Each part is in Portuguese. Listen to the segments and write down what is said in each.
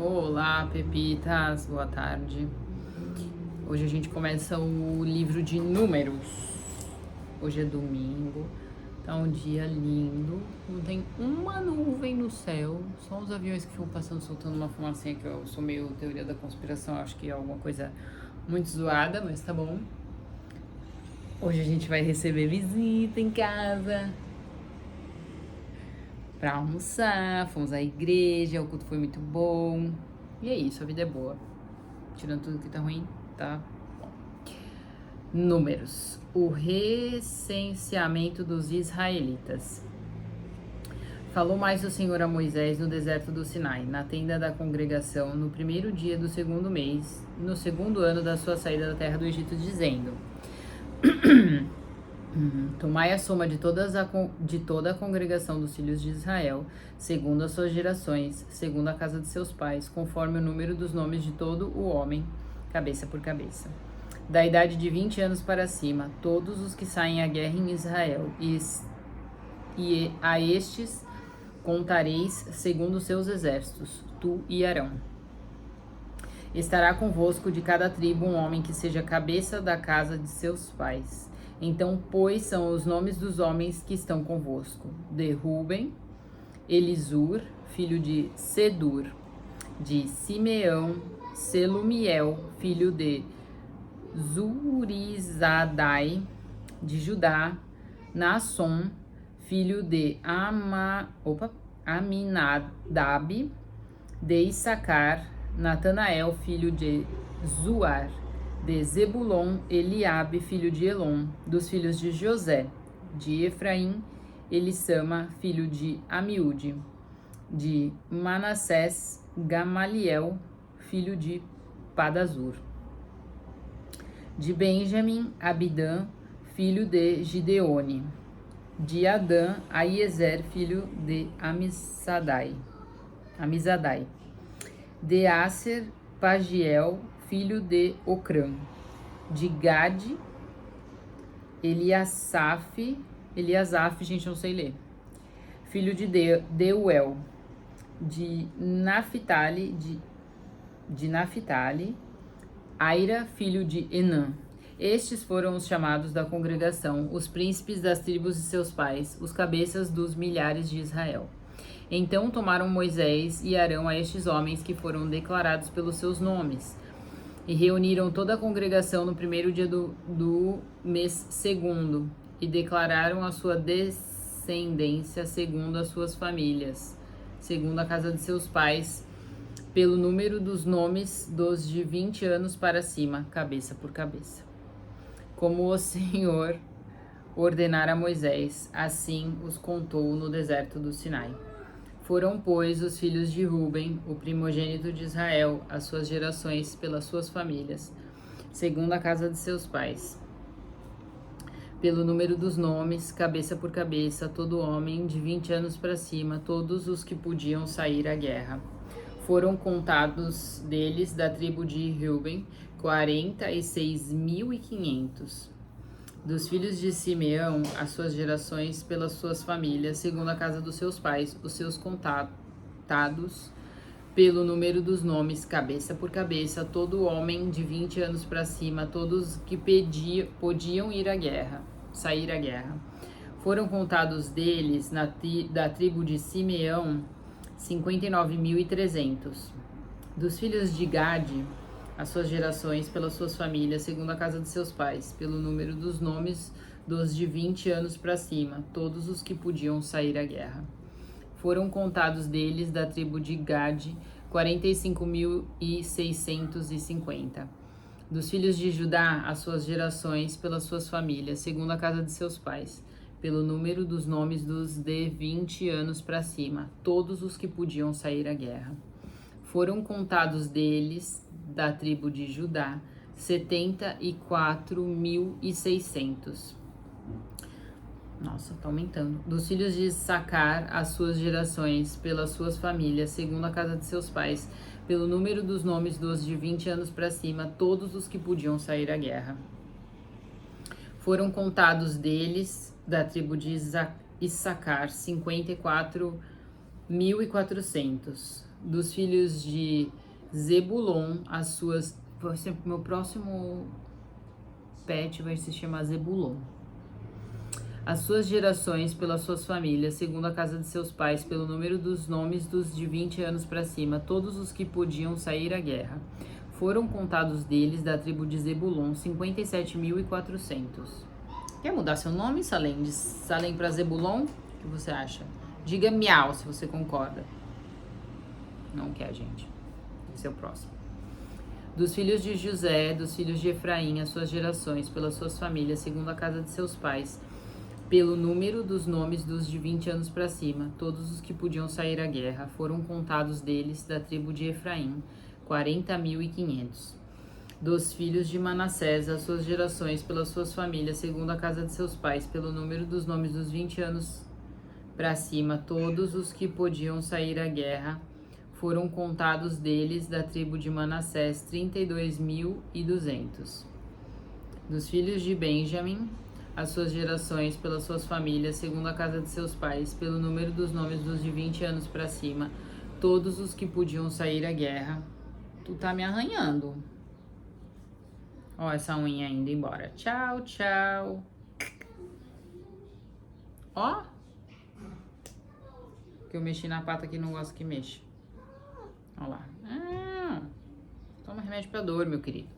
Olá, Pepitas, boa tarde. Hoje a gente começa o livro de Números. Hoje é domingo, tá um dia lindo, não tem uma nuvem no céu, só os aviões que ficam passando soltando uma fumacinha, que eu sou meio teoria da conspiração, acho que é alguma coisa muito zoada, mas tá bom. Hoje a gente vai receber visita em casa pra almoçar, fomos à igreja, o culto foi muito bom. E é isso, a vida é boa. Tirando tudo que tá ruim, tá bom. Números. O recenseamento dos israelitas. Falou mais o Senhor a Moisés no deserto do Sinai, na tenda da congregação, no primeiro dia do segundo mês, no segundo ano da sua saída da terra do Egito, dizendo: Tomai a soma de toda a congregação dos filhos de Israel, segundo as suas gerações, segundo a casa de seus pais, conforme o número dos nomes de todo o homem, cabeça por cabeça. Da idade de 20 anos para cima, todos os que saem à guerra em Israel, e a estes contareis segundo os seus exércitos, tu e Arão. Estará convosco de cada tribo um homem que seja cabeça da casa de seus pais. Então, pois, são os nomes dos homens que estão convosco: de Ruben, Elisur, filho de Sedur; de Simeão, Selumiel, filho de Zurizadai; de Judá, Naasson, filho de Aminadab; de Issacar, Natanael, filho de Zuar; de Zebulon, Eliabe, filho de Elon; dos filhos de José; de Efraim, Elissama, filho de Amiúde; de Manassés, Gamaliel, filho de Padazur; de Benjamim, Abidã, filho de Gideone; de Adã, Aiezer, filho de Amizadai; de Aser, Pagiel, filho de Ocrã; de Gade, Eliasaf, gente, não sei ler, filho de Deuel; de Naphtali, Aira, filho de Enã. Estes foram os chamados da congregação, os príncipes das tribos de seus pais, os cabeças dos milhares de Israel. Então tomaram Moisés e Arão a estes homens que foram declarados pelos seus nomes, e reuniram toda a congregação no primeiro dia do mês segundo, e declararam a sua descendência segundo as suas famílias, segundo a casa de seus pais, pelo número dos nomes dos de 20 anos para cima, cabeça por cabeça. Como o Senhor ordenara a Moisés, assim os contou no deserto do Sinai. Foram, pois, os filhos de Ruben, o primogênito de Israel, as suas gerações pelas suas famílias, segundo a casa de seus pais, pelo número dos nomes, cabeça por cabeça, todo homem de 20 anos para cima, todos os que podiam sair à guerra. Foram contados deles, da tribo de Ruben, 46.500. Dos filhos de Simeão, as suas gerações pelas suas famílias, segundo a casa dos seus pais, os seus contados, pelo número dos nomes, cabeça por cabeça, todo homem de 20 anos para cima, todos que podiam sair à guerra. Foram contados deles, da tribo de Simeão, 59.300. Dos filhos de Gade, as suas gerações pelas suas famílias, segundo a casa de seus pais, pelo número dos nomes dos de 20 anos para cima, todos os que podiam sair à guerra. Foram contados deles, da tribo de Gade, 45.650. Dos filhos de Judá, as suas gerações pelas suas famílias, segundo a casa de seus pais, pelo número dos nomes dos de 20 anos para cima, todos os que podiam sair à guerra. Foram contados deles, da tribo de Judá, 74.600. Nossa, tá aumentando. Dos filhos de Issacar, as suas gerações, pelas suas famílias, segundo a casa de seus pais, pelo número dos nomes dos de 20 anos para cima, todos os que podiam sair à guerra. Foram contados deles, da tribo de Issacar, 54.400. Dos filhos de Zebulon, as suas... Meu próximo pet vai se chamar Zebulon. As suas gerações pelas suas famílias, segundo a casa de seus pais, pelo número dos nomes dos de 20 anos para cima, todos os que podiam sair à guerra. Foram contados deles, da tribo de Zebulon, 57.400. Quer mudar seu nome, Salem? De Salem para Zebulon? O que você acha? Diga miau se você concorda. Não quer, gente. Esse é o próximo. Dos filhos de José, dos filhos de Efraim, as suas gerações, pelas suas famílias, segundo a casa de seus pais, pelo número dos nomes dos de 20 anos para cima, todos os que podiam sair à guerra, foram contados deles, da tribo de Efraim, 40.500. Dos filhos de Manassés, as suas gerações, pelas suas famílias, segundo a casa de seus pais, pelo número dos nomes dos 20 anos para cima, todos os que podiam sair à guerra, foram contados deles, da tribo de Manassés, 32.200. Dos filhos de Benjamim, as suas gerações, pelas suas famílias, segundo a casa de seus pais, pelo número dos nomes dos de 20 anos para cima, todos os que podiam sair à guerra. Tu tá me arranhando. Ó, essa unha indo embora. Tchau, tchau. Ó. Que eu mexi na pata que não gosto que mexa. Ó lá. Toma remédio pra dor, meu querido.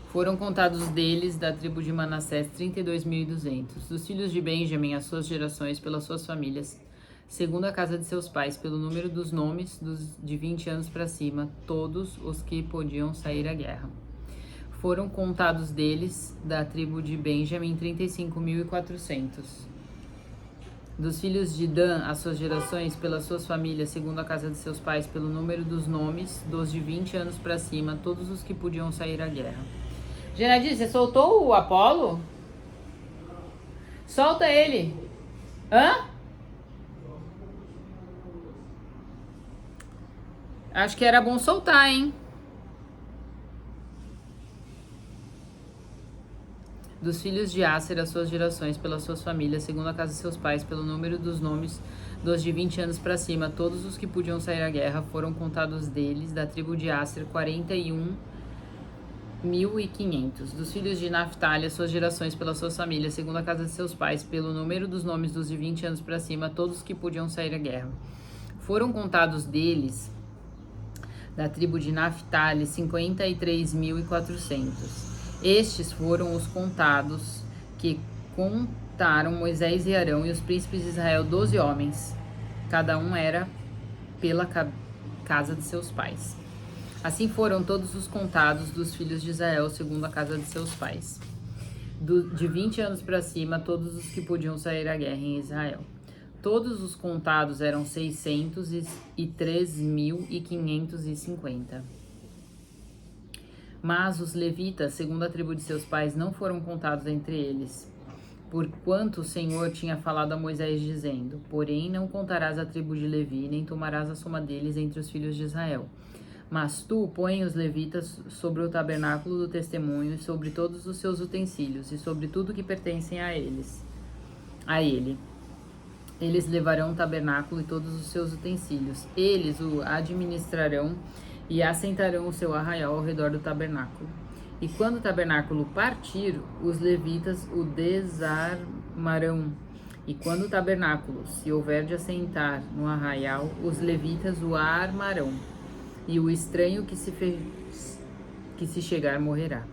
Foram contados deles, da tribo de Manassés, 32.200. Dos filhos de Benjamim, as suas gerações, pelas suas famílias, segundo a casa de seus pais, pelo número dos nomes dos de 20 anos para cima, todos os que podiam sair à guerra. Foram contados deles, da tribo de Benjamim, 35.400. Dos filhos de Dan, as suas gerações, pelas suas famílias, segundo a casa de seus pais, pelo número dos nomes dos de 20 anos para cima, todos os que podiam sair à guerra. Genadinho, você soltou o Apolo? Solta ele. Hã? Acho que era bom soltar, hein? Dos filhos de Aser, as suas gerações, pelas suas famílias, segundo a casa de seus pais, pelo número dos nomes dos de 20 anos para cima, todos os que podiam sair à guerra, foram contados deles, da tribo de Aser, 41.500. Dos filhos de Naphtali, as suas gerações, pelas suas famílias, segundo a casa de seus pais, pelo número dos nomes dos de 20 anos para cima, todos os que podiam sair à guerra. Foram contados deles, da tribo de Naphtali, 53.400. Estes foram os contados que contaram Moisés e Arão e os príncipes de Israel, 12 homens. Cada um era pela casa de seus pais. Assim foram todos os contados dos filhos de Israel, segundo a casa de seus pais. De 20 anos para cima, todos os que podiam sair à guerra em Israel. Todos os contados eram 603.550. Mas os levitas, segundo a tribo de seus pais, não foram contados entre eles, porquanto o Senhor tinha falado a Moisés, dizendo: porém não contarás a tribo de Levi, nem tomarás a soma deles entre os filhos de Israel. Mas tu põe os levitas sobre o tabernáculo do testemunho e sobre todos os seus utensílios e sobre tudo que pertencem a ele. Eles levarão o tabernáculo e todos os seus utensílios. Eles o administrarão e assentarão o seu arraial ao redor do tabernáculo. E quando o tabernáculo partir, os levitas o desarmarão. E quando o tabernáculo se houver de assentar no arraial, os levitas o armarão. E o estranho que se chegar morrerá.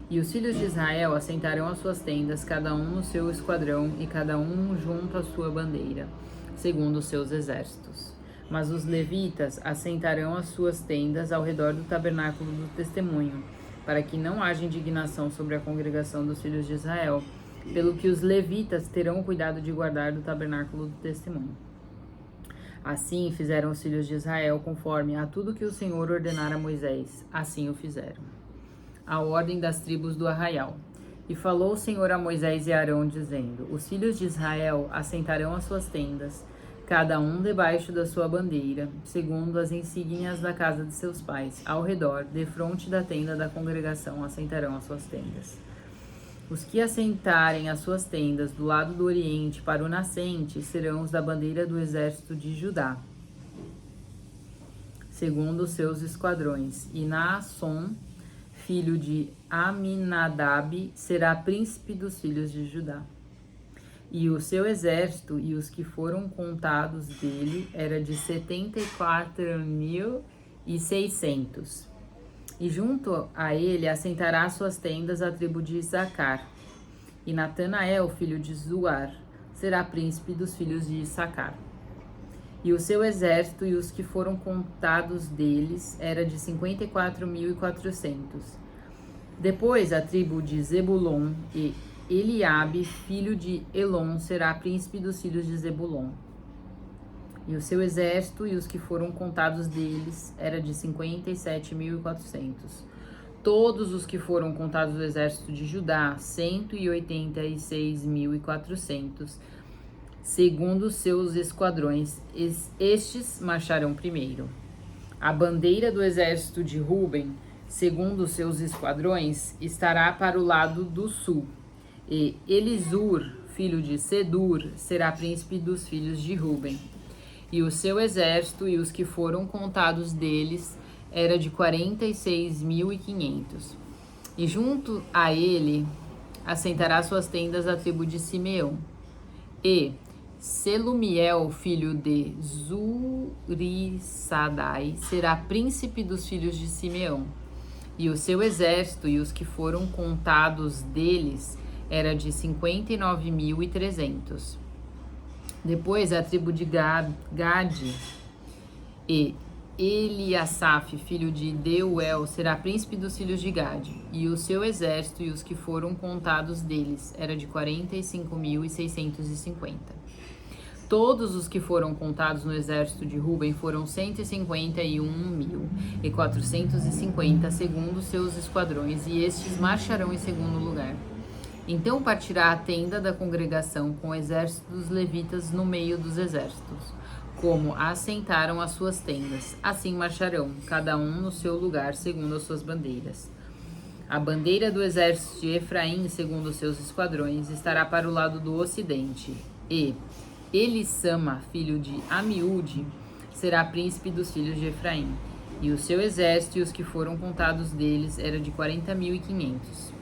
E os filhos de Israel assentarão as suas tendas, cada um no seu esquadrão, e cada um junto à sua bandeira, segundo os seus exércitos. Mas os levitas assentarão as suas tendas ao redor do tabernáculo do testemunho, para que não haja indignação sobre a congregação dos filhos de Israel, pelo que os levitas terão o cuidado de guardar do tabernáculo do testemunho. Assim fizeram os filhos de Israel, conforme a tudo que o Senhor ordenara a Moisés, assim o fizeram. A ordem das tribos do arraial. E falou o Senhor a Moisés e a Arão, dizendo: os filhos de Israel assentarão as suas tendas, cada um debaixo da sua bandeira, segundo as insígnias da casa de seus pais, ao redor, defronte da tenda da congregação, assentarão as suas tendas. Os que assentarem as suas tendas do lado do oriente para o nascente serão os da bandeira do exército de Judá, segundo os seus esquadrões. E Naasson, filho de Aminadab, será príncipe dos filhos de Judá. E o seu exército e os que foram contados dele era de 74.600. E junto a ele assentará suas tendas a tribo de Issacar. E Natanael, filho de Zuar, será príncipe dos filhos de Issacar. E o seu exército e os que foram contados deles era de 54.400. Depois a tribo de Zebulon e Eliabe, filho de Elon, será príncipe dos filhos de Zebulon. E o seu exército e os que foram contados deles era de 57.400. Todos os que foram contados do exército de Judá, 186.400, segundo os seus esquadrões. Estes marcharão primeiro. A bandeira do exército de Ruben, segundo os seus esquadrões, estará para o lado do sul. E Elisur, filho de Sedur, será príncipe dos filhos de Ruben. E o seu exército e os que foram contados deles era de 46.500. E junto a ele assentará suas tendas a tribo de Simeão. E Selumiel, filho de Zurissadai, será príncipe dos filhos de Simeão. E o seu exército e os que foram contados deles era de 59.300. Depois a tribo de Gade e Eliasaf, filho de Deuel, será príncipe dos filhos de Gade. E o seu exército e os que foram contados deles era de 45.650. Todos os que foram contados no exército de Ruben foram 151.450, segundo seus esquadrões, e estes marcharão em segundo lugar. Então partirá a tenda da congregação com o exército dos levitas no meio dos exércitos, como assentaram as suas tendas. Assim marcharão, cada um no seu lugar, segundo as suas bandeiras. A bandeira do exército de Efraim, segundo os seus esquadrões, estará para o lado do ocidente. E Elissama, filho de Amiúde, será príncipe dos filhos de Efraim. E o seu exército e os que foram contados deles era de 40.500.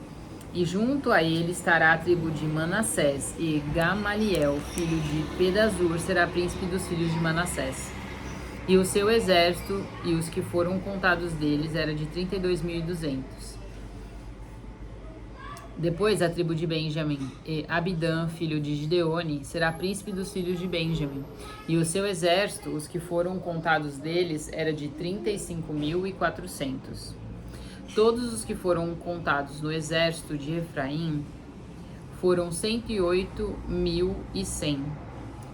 E junto a ele estará a tribo de Manassés, e Gamaliel, filho de Pedazur, será príncipe dos filhos de Manassés. E o seu exército e os que foram contados deles era de 32.200. Depois a tribo de Benjamim, e Abidã, filho de Gideone, será príncipe dos filhos de Benjamim. E o seu exército, os que foram contados deles, era de 35.400. Todos os que foram contados no exército de Efraim foram 108.100,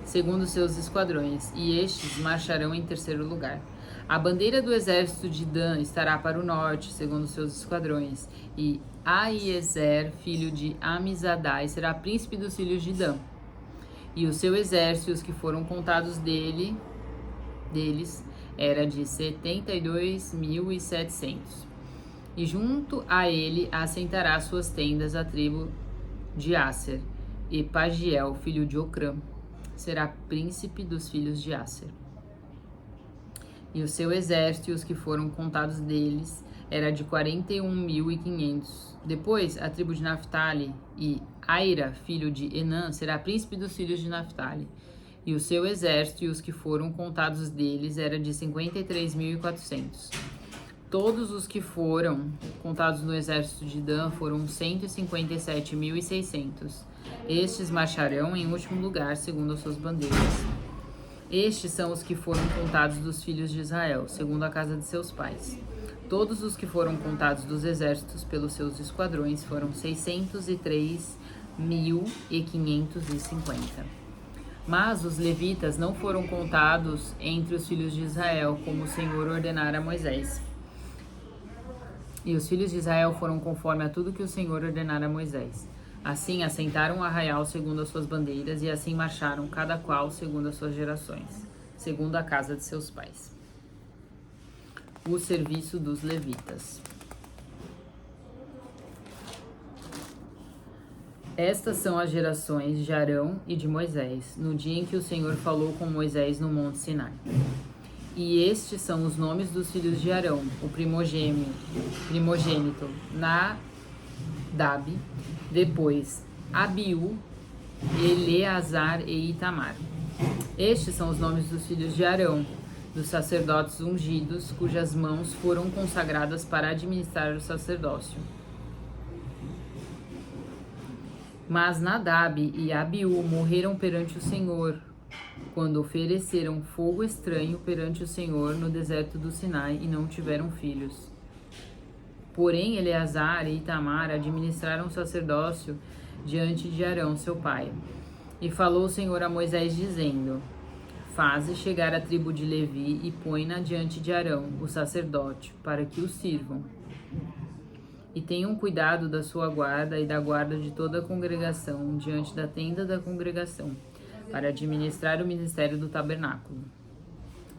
segundo seus esquadrões, e estes marcharão em terceiro lugar. A bandeira do exército de Dan estará para o norte, segundo seus esquadrões, e Aiezer, filho de Amizadai, será príncipe dos filhos de Dan. E o seu exército, os que foram contados deles, era de 72.700. E junto a ele assentará suas tendas a tribo de Asser, e Pagiel, filho de Ocrã, será príncipe dos filhos de Asser. E o seu exército e os que foram contados deles era de 41.500. Depois a tribo de Naphtali, e Aira, filho de Enã, será príncipe dos filhos de Naphtali. E o seu exército e os que foram contados deles era de 53.400. Todos os que foram contados no exército de Dan foram 157.600. Estes marcharão em último lugar, segundo as suas bandeiras. Estes são os que foram contados dos filhos de Israel, segundo a casa de seus pais. Todos os que foram contados dos exércitos pelos seus esquadrões foram 603.550. Mas os levitas não foram contados entre os filhos de Israel, como o Senhor ordenara a Moisés. E os filhos de Israel foram conforme a tudo que o Senhor ordenara a Moisés. Assim assentaram o arraial segundo as suas bandeiras, e assim marcharam, cada qual segundo as suas gerações, segundo a casa de seus pais. O serviço dos levitas. Estas são as gerações de Arão e de Moisés, no dia em que o Senhor falou com Moisés no Monte Sinai. E estes são os nomes dos filhos de Arão, o primogênito Nadab, depois Abiú, Eleazar e Itamar. Estes são os nomes dos filhos de Arão, dos sacerdotes ungidos, cujas mãos foram consagradas para administrar o sacerdócio. Mas Nadab e Abiú morreram perante o Senhor, quando ofereceram fogo estranho perante o Senhor no deserto do Sinai e não tiveram filhos. Porém, Eleazar e Itamar administraram o sacerdócio diante de Arão, seu pai. E falou o Senhor a Moisés, dizendo: Faze chegar a tribo de Levi e põe-na diante de Arão, o sacerdote, para que o sirvam. E tenham cuidado da sua guarda e da guarda de toda a congregação diante da tenda da congregação, para administrar o ministério do tabernáculo.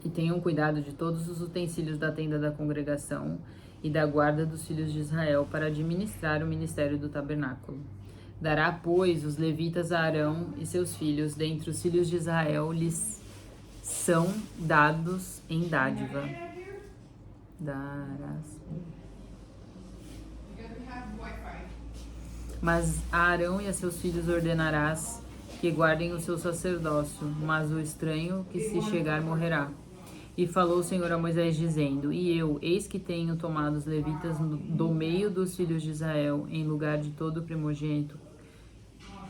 E tenham cuidado de todos os utensílios da tenda da congregação e da guarda dos filhos de Israel, para administrar o ministério do tabernáculo. Dará, pois, os levitas a Arão e seus filhos, dentre os filhos de Israel, lhes são dados em dádiva. Mas a Arão e a seus filhos ordenarás que guardem o seu sacerdócio, mas o estranho que se chegar morrerá. E falou o Senhor a Moisés, dizendo: E eu, eis que tenho tomado os levitas do meio dos filhos de Israel, em lugar de todo primogênito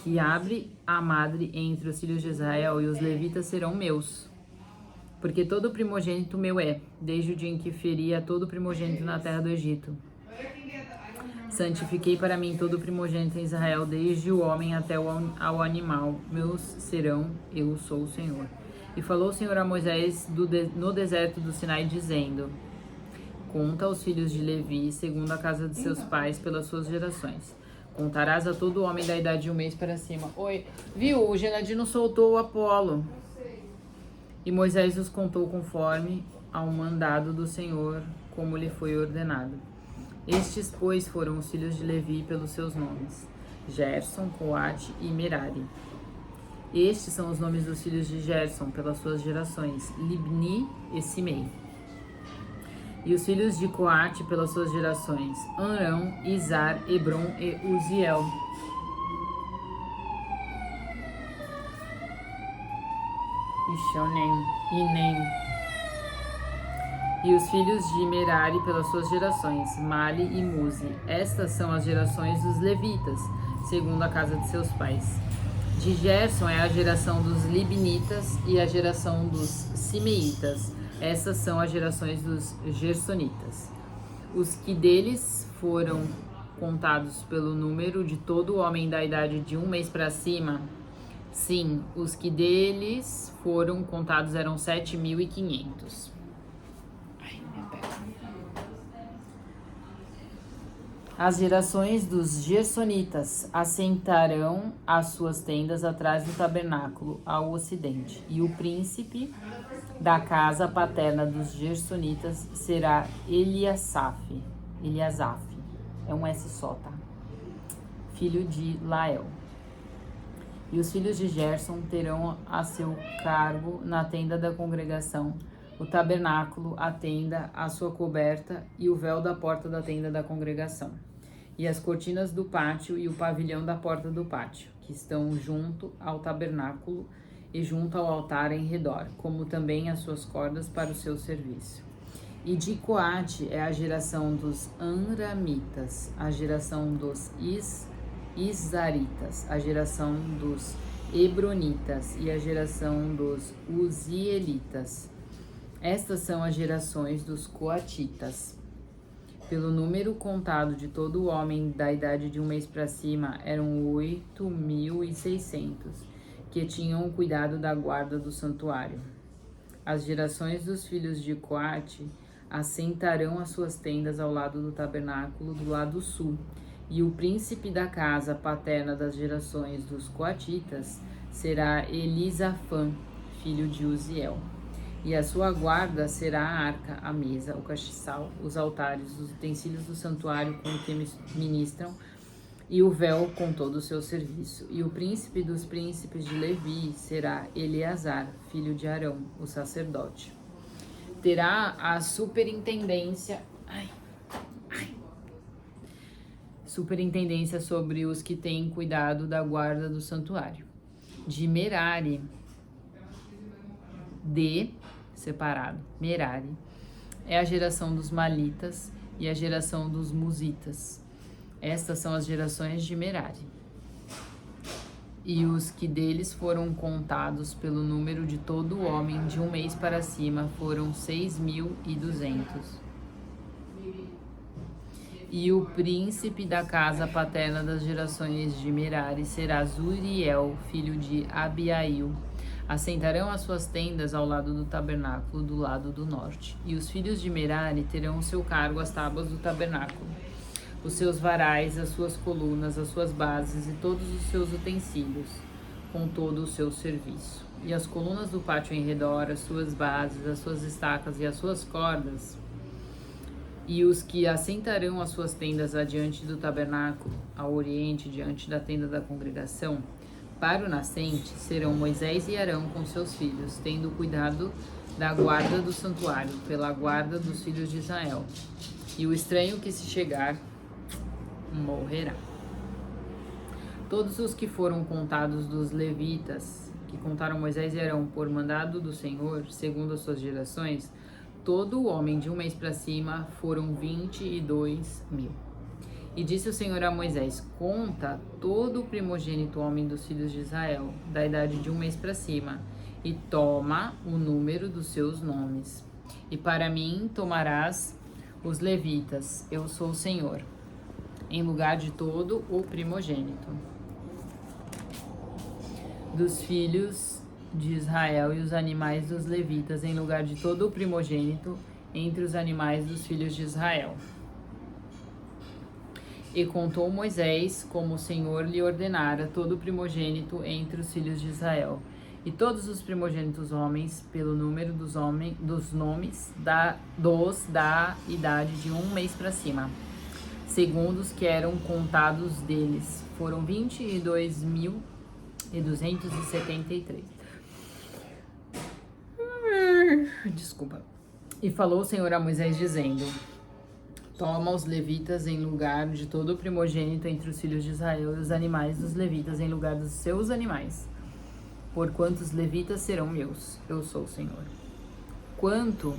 que abre a madre entre os filhos de Israel, e os levitas serão meus. Porque todo primogênito meu é, desde o dia em que feri a todo primogênito na terra do Egito. Santifiquei para mim todo primogênito em Israel, desde o homem até ao animal. Meus serão, eu sou o Senhor. E falou o Senhor a Moisés no deserto do Sinai, dizendo: Conta aos filhos de Levi, segundo a casa de seus pais, pelas suas gerações. Contarás a todo homem da idade de 1 mês para cima. Oi, viu? O Genadino soltou o Apolo. E Moisés os contou conforme ao mandado do Senhor, como lhe foi ordenado. Estes, pois, foram os filhos de Levi pelos seus nomes: Gerson, Coate e Merari. Estes são os nomes dos filhos de Gerson pelas suas gerações: Libni e Simei. E os filhos de Coate pelas suas gerações: Arão, Izar, Hebron e Uziel. E Nem. E os filhos de Merari pelas suas gerações: Mali e Muzi. Estas são as gerações dos levitas, segundo a casa de seus pais. De Gerson é a geração dos libnitas e a geração dos simeitas. Essas são as gerações dos gersonitas. Os que deles foram contados pelo número de todo homem da idade de 1 mês para cima, sim, os que deles foram contados eram 7.500. As gerações dos gersonitas assentarão as suas tendas atrás do tabernáculo, ao ocidente. E o príncipe da casa paterna dos gersonitas será Eliasaf. É um S só, tá? Filho de Lael. E os filhos de Gerson terão a seu cargo na tenda da congregação o tabernáculo, a tenda, a sua coberta e o véu da porta da tenda da congregação, e as cortinas do pátio e o pavilhão da porta do pátio, que estão junto ao tabernáculo e junto ao altar em redor, como também as suas cordas para o seu serviço. E de Coate é a geração dos Amramitas, a geração dos Izaritas, a geração dos Hebronitas e a geração dos Uzielitas. Estas são as gerações dos Coatitas. Pelo número contado de todo o homem da idade de 1 mês para cima, eram 8.600, que tinham o cuidado da guarda do santuário. As gerações dos filhos de Coate assentarão as suas tendas ao lado do tabernáculo, do lado sul, e o príncipe da casa paterna das gerações dos Coatitas será Elisafã, filho de Uziel. E a sua guarda será a arca, a mesa, o castiçal, os altares, os utensílios do santuário com que ministram, e o véu com todo o seu serviço. E o príncipe dos príncipes de Levi será Eleazar, filho de Arão, o sacerdote. Terá a superintendência sobre os que têm cuidado da guarda do santuário. De Merari, separado, Merari, é a geração dos Malitas e a geração dos Musitas. Estas são as gerações de Merari. E os que deles foram contados pelo número de todo homem de um mês para cima foram 6.200. E o príncipe da casa paterna das gerações de Merari será Zuriel, filho de Abiail. Assentarão as suas tendas ao lado do tabernáculo, do lado do norte. E os filhos de Merari terão o seu cargo as tábuas do tabernáculo, os seus varais, as suas colunas, as suas bases e todos os seus utensílios, com todo o seu serviço. E as colunas do pátio em redor, as suas bases, as suas estacas e as suas cordas. E os que assentarão as suas tendas adiante do tabernáculo, ao oriente, diante da tenda da congregação, para o nascente, serão Moisés e Arão com seus filhos, tendo cuidado da guarda do santuário, pela guarda dos filhos de Israel. E o estranho que se chegar morrerá. Todos os que foram contados dos levitas, que contaram Moisés e Arão por mandado do Senhor, segundo as suas gerações, todo o homem de um mês para cima foram 22.000. E disse o Senhor a Moisés: conta todo o primogênito homem dos filhos de Israel, da idade de um mês para cima, e toma o número dos seus nomes. E para mim tomarás os levitas, eu sou o Senhor, em lugar de todo o primogênito dos filhos de Israel e os animais dos levitas, em lugar de todo o primogênito entre os animais dos filhos de Israel. E contou Moisés, como o Senhor lhe ordenara, todo o primogênito entre os filhos de Israel, e todos os primogênitos homens, pelo número dos nomes da idade de um mês para cima, segundo os que eram contados deles, foram 22.273. Desculpa. E falou o Senhor a Moisés, dizendo: toma os levitas em lugar de todo o primogênito entre os filhos de Israel, e os animais dos levitas em lugar dos seus animais, porquanto os levitas serão meus, eu sou o Senhor. Quanto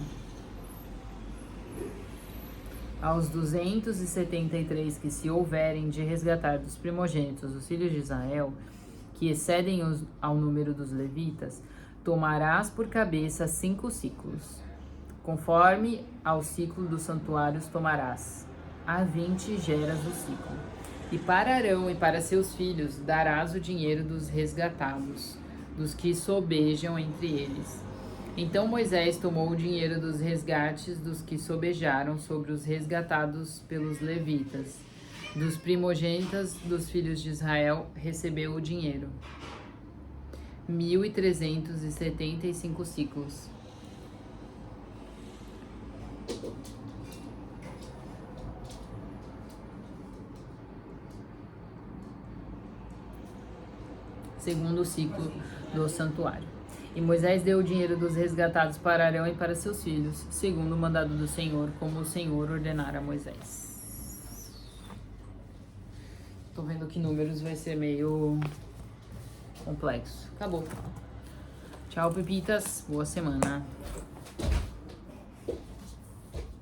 aos 273 que se houverem de resgatar dos primogênitos dos filhos de Israel, que excedem ao número dos levitas, tomarás por cabeça 5 ciclos. Conforme ao ciclo dos santuários tomarás, a 20 geras o ciclo. E para Arão e para seus filhos darás o dinheiro dos resgatados, dos que sobejam entre eles. Então Moisés tomou o dinheiro dos resgates dos que sobejaram sobre os resgatados pelos levitas. Dos primogênitos dos filhos de Israel recebeu o dinheiro, 1.375 ciclos. Segundo o ciclo do santuário. E Moisés deu o dinheiro dos resgatados para Arão e para seus filhos, segundo o mandado do Senhor, como o Senhor ordenara a Moisés. Tô vendo que números vai ser meio complexo. Acabou. Tchau, pepitas. Boa semana.